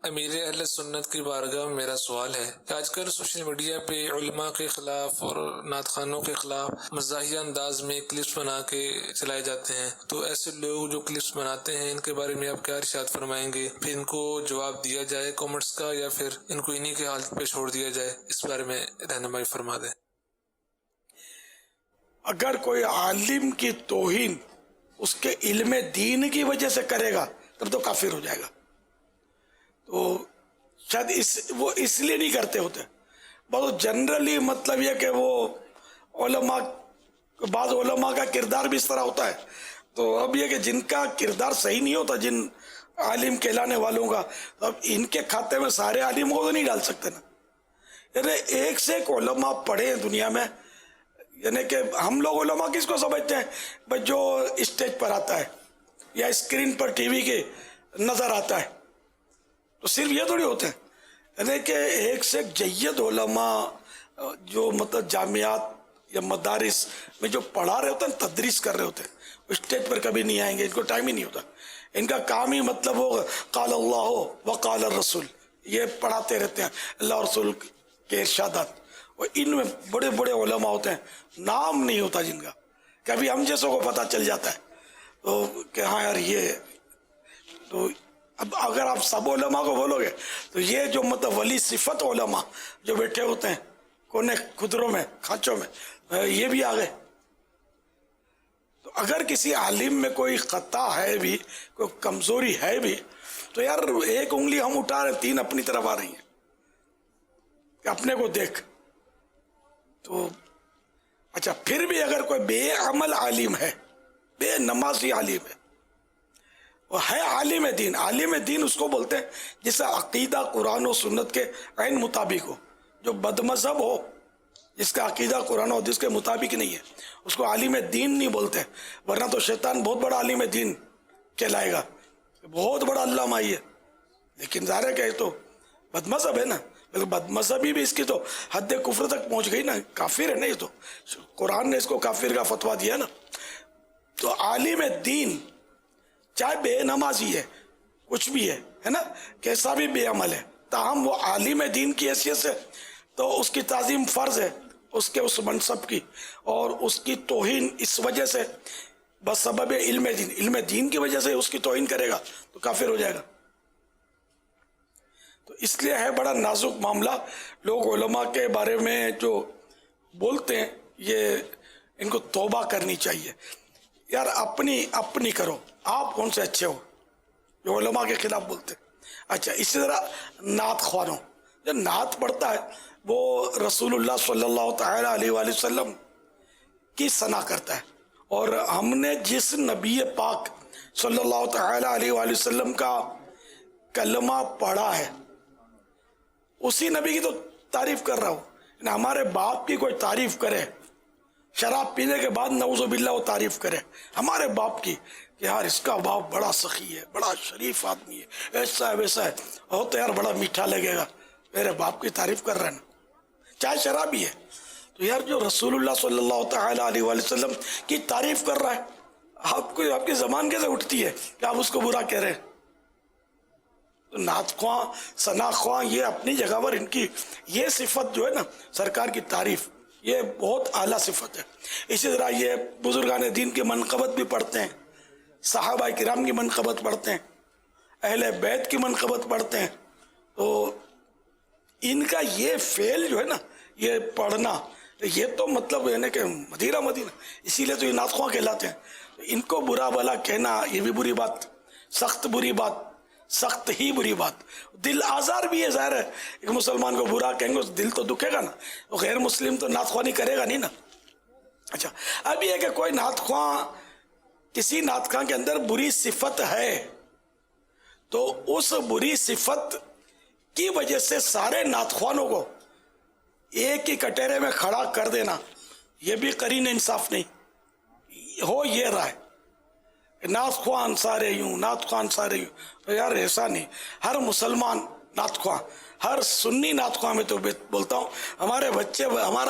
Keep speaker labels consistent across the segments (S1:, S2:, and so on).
S1: امیر اہل سنت کی بارگاہ میں میرا سوال ہے کہ آج کل سوشل میڈیا پہ علماء کے خلاف اور نعت خوانوں کے خلاف مزاحیہ انداز میں کلپس بنا کے چلائے جاتے ہیں، تو ایسے لوگ جو کلپس بناتے ہیں ان کے بارے میں آپ کیا ارشاد فرمائیں گے؟ پھر ان کو جواب دیا جائے کامنٹس کا یا پھر ان کو انہی کے حالت پہ چھوڑ دیا جائے؟ اس بارے میں رہنمائی فرما دیں۔
S2: اگر کوئی عالم کی توہین اس کے علم دین کی وجہ سے کرے گا تب تو کافر ہو جائے گا۔ تو شاید وہ اس لیے نہیں کرتے ہوتے، بہت جنرلی مطلب یہ کہ وہ علماء، بعض علماء کا کردار بھی اس طرح ہوتا ہے، تو اب یہ کہ جن کا کردار صحیح نہیں ہوتا، جن عالم کہلانے والوں کا، اب ان کے کھاتے میں سارے عالم کو تو نہیں ڈال سکتے نا۔ یعنی ایک سے ایک علماء پڑھے ہیں دنیا میں، یعنی کہ ہم لوگ علماء کس کو سمجھتے ہیں؟ بس جو اسٹیج پر آتا ہے یا اسکرین پر ٹی وی کے نظر آتا ہے، تو صرف یہ تھوڑی ہوتے ہیں۔ یعنی کہ ایک سے ایک جید علماء جو مطلب جامعات یا مدارس میں جو پڑھا رہے ہوتے ہیں، تدریس کر رہے ہوتے ہیں، وہ اسٹیج پر کبھی نہیں آئیں گے، ان کو ٹائم ہی نہیں ہوتا۔ ان کا کام ہی مطلب ہوگا قال اللہ وقال الرسول، یہ پڑھاتے رہتے ہیں اللہ اور رسول کے ارشادات۔ اور ان میں بڑے بڑے علماء ہوتے ہیں، نام نہیں ہوتا جن کا، کبھی ہم جیسوں کو پتہ چل جاتا ہے تو کہ ہاں یار یہ۔ تو اب اگر آپ سب علماء کو بولو گے تو یہ جو مطلب ولی صفت علماء جو بیٹھے ہوتے ہیں کونے خدروں میں، کھانچوں میں، یہ بھی آ گئے۔ تو اگر کسی عالم میں کوئی خطا ہے بھی، کوئی کمزوری ہے بھی، تو یار ایک انگلی ہم اٹھا رہے، تین اپنی طرف آ رہی ہیں کہ اپنے کو دیکھ۔ تو اچھا، پھر بھی اگر کوئی بے عمل عالم ہے، بے نمازی عالم ہے، وہ ہے عالم دین۔ عالم دین اس کو بولتے ہیں جس کا عقیدہ قرآن و سنت کے عین مطابق ہو، جو بد مذہب ہو، جس کا عقیدہ قرآن و حدیث کے مطابق نہیں ہے، اس کو عالم دین نہیں بولتے۔ ورنہ تو شیطان بہت بڑا عالم دین کہلائے گا، بہت بڑا علامہ ہی ہے، لیکن ظاہر ہے کہ یہ تو بد مذہب ہے نا۔ بد مذہبی بھی اس کی تو حد کفر تک پہنچ گئی نا، کافر ہے نا، یہ تو قرآن نے اس کو کافر کا فتویٰ دیا نا۔ تو عالم دین چاہے بے نمازی ہے، کچھ بھی ہے نا، کیسا بھی بے عمل ہے، تاہم وہ عالم دین کی حیثیت سے تو اس کی تعظیم فرض ہے، اس کے اس منصب کی، اور اس کی توہین اس وجہ سے بس سبب علم دین، علم دین کی وجہ سے اس کی توہین کرے گا تو کافر ہو جائے گا۔ تو اس لیے ہے بڑا نازک معاملہ۔ لوگ علماء کے بارے میں جو بولتے ہیں، یہ ان کو توبہ کرنی چاہیے۔ یار اپنی کرو، آپ کون سے اچھے ہو جو علماء کے خلاف بولتے ہیں؟ اچھا، اسی طرح نعت خوانوں، جو نعت پڑھتا ہے وہ رسول اللہ صلی اللہ تعالی علیہ وآلہ وسلم کی ثنا کرتا ہے، اور ہم نے جس نبی پاک صلی اللہ تعالی علیہ وآلہ وسلم کا کلمہ پڑھا ہے اسی نبی کی تو تعریف کر رہا ہوں۔ ہمارے باپ کی کوئی تعریف کرے، شراب پینے کے بعد نعوذ باللہ وہ تعریف کرے ہمارے باپ کی کہ یار اس کا باپ بڑا سخی ہے، بڑا شریف آدمی ہے، ایسا ہے ویسا ہے، ہو تو یار بڑا میٹھا لگے گا، میرے باپ کی تعریف کر رہے ہیں نا، چاہے شرابی ہے۔ تو یار جو رسول اللہ صلی اللہ تعالی علیہ وآلہ وسلم کی تعریف کر رہا ہے، آپ کی زبان کیسے اٹھتی ہے کہ آپ اس کو برا کہہ رہے ہیں؟ تو نعت خواں، ثنا خواں، یہ اپنی جگہ پر ان کی یہ صفت جو ہے نا، سرکار کی تعریف، یہ بہت اعلیٰ صفت ہے۔ اسی طرح یہ بزرگان دین کی منقبت بھی پڑھتے ہیں، صحابہ کرام کی منقبت پڑھتے ہیں، اہل بیت کی منقبت پڑھتے ہیں۔ تو ان کا یہ فعل جو ہے نا، یہ پڑھنا، یہ تو مطلب یعنی کہ مدینہ، اسی لیے تو یہ نعت خواں کہلاتے ہیں۔ ان کو برا بھلا کہنا یہ بھی بری بات، سخت بری بات، سخت ہی بری بات، دل آزار بھی ہے۔ ظاہر ہے ایک مسلمان کو برا کہیں گے دل تو دکھے گا نا، وہ غیر مسلم تو نعت خوانی کرے گا نہیں نا۔ اچھا، اب یہ کہ کوئی نعت خواں، کسی نعت خواں کے اندر بری صفت ہے تو اس بری صفت کی وجہ سے سارے نعت خوانوں کو ایک ہی کٹہرے میں کھڑا کر دینا، یہ بھی قرین انصاف نہیں ہو۔ یہ رائے نعت خواہ سارے یوں، نعت خواہ سارے یوں، یار ایسا نہیں۔ ہر مسلمان نعت خواہ، ہر سنی نعت خواہ میں تو بولتا ہوں ہمارا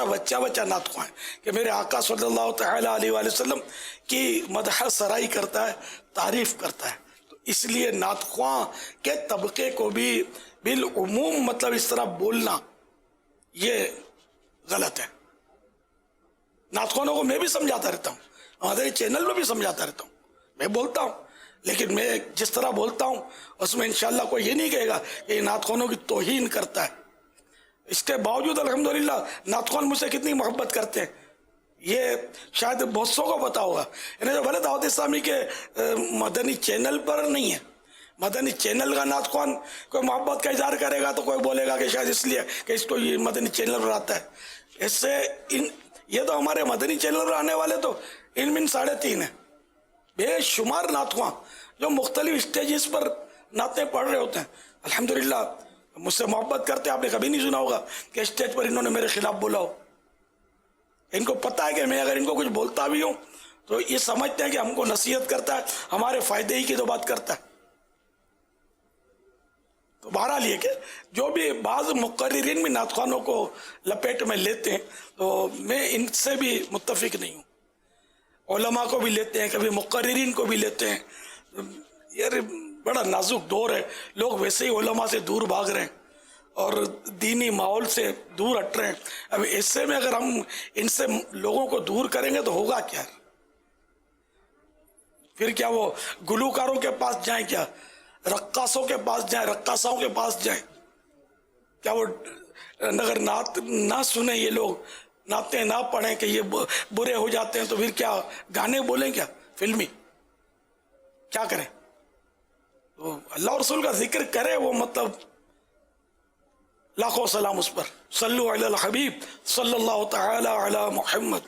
S2: بچہ نعت خواہ ہے کہ میرے آقا صلی اللہ تعالی علیہ وآلہ وسلم کی مدح سرائی کرتا ہے، تعریف کرتا ہے۔ تو اس لیے نعت خواں کے طبقے کو بھی بالعموم مطلب اس طرح بولنا یہ غلط ہے. نعت خوانوں کو میں بھی سمجھاتا رہتا ہوں, ہمارے چینل میں بھی سمجھاتا رہتا ہوں, میں بولتا ہوں, لیکن میں جس طرح بولتا ہوں اس میں انشاءاللہ کوئی یہ نہیں کہے گا کہ یہ نعت خوانوں کی توہین کرتا ہے. اس کے باوجود الحمدللہ نعت خوان مجھ سے کتنی محبت کرتے ہیں, یہ شاید بہت سو کو پتا ہوگا. یعنی جو بھلے دعوت اسلامی کے مدنی چینل پر نہیں ہے, مدنی چینل کا نعت خوان کوئی محبت کا اظہار کرے گا تو کوئی بولے گا کہ شاید اس لیے کہ اس کو یہ مدنی چینل پر آتا ہے. اس سے یہ تو ہمارے مدنی چینل پر آنے والے تو ان من 3.5 ہیں, بے شمار نعت خواں جو مختلف اسٹیجز پر نعتیں پڑھ رہے ہوتے ہیں. الحمدللہ مجھ سے محبت کرتے, آپ نے کبھی نہیں سنا ہوگا کہ اسٹیج پر انہوں نے میرے خلاف بولا ہو. ان کو پتا ہے کہ میں اگر ان کو کچھ بولتا بھی ہوں تو یہ سمجھتے ہیں کہ ہم کو نصیحت کرتا ہے, ہمارے فائدے ہی کی تو بات کرتا ہے. تو بہرحال یہ کہ جو بھی بعض مقررین بھی نعت خوانوں کو لپیٹ میں لیتے ہیں تو میں ان سے بھی متفق نہیں ہوں. علماء کو بھی لیتے ہیں, کبھی مقررین کو بھی لیتے ہیں. یار بڑا نازک دور ہے, لوگ ویسے ہی علماء سے دور بھاگ رہے ہیں اور دینی ماحول سے دور ہٹ رہے ہیں. اب ایسے میں اگر ہم ان سے لوگوں کو دور کریں گے تو ہوگا کیا؟ پھر کیا وہ گلوکاروں کے پاس جائیں, کیا رقاصوں کے پاس جائیں, رقاصاؤں کے پاس جائیں؟ کیا وہ اگر نعت نہ سنیں, یہ لوگ نعتیں نہ پڑھیں کہ یہ برے ہو جاتے ہیں, تو پھر کیا گانے بولیں, کیا فلمی کیا کریں؟ تو اللہ اور رسول کا ذکر کرے وہ مطلب لاکھوں سلام اس پر. صلو علی الحبیب صلی اللہ تعالی علی محمد.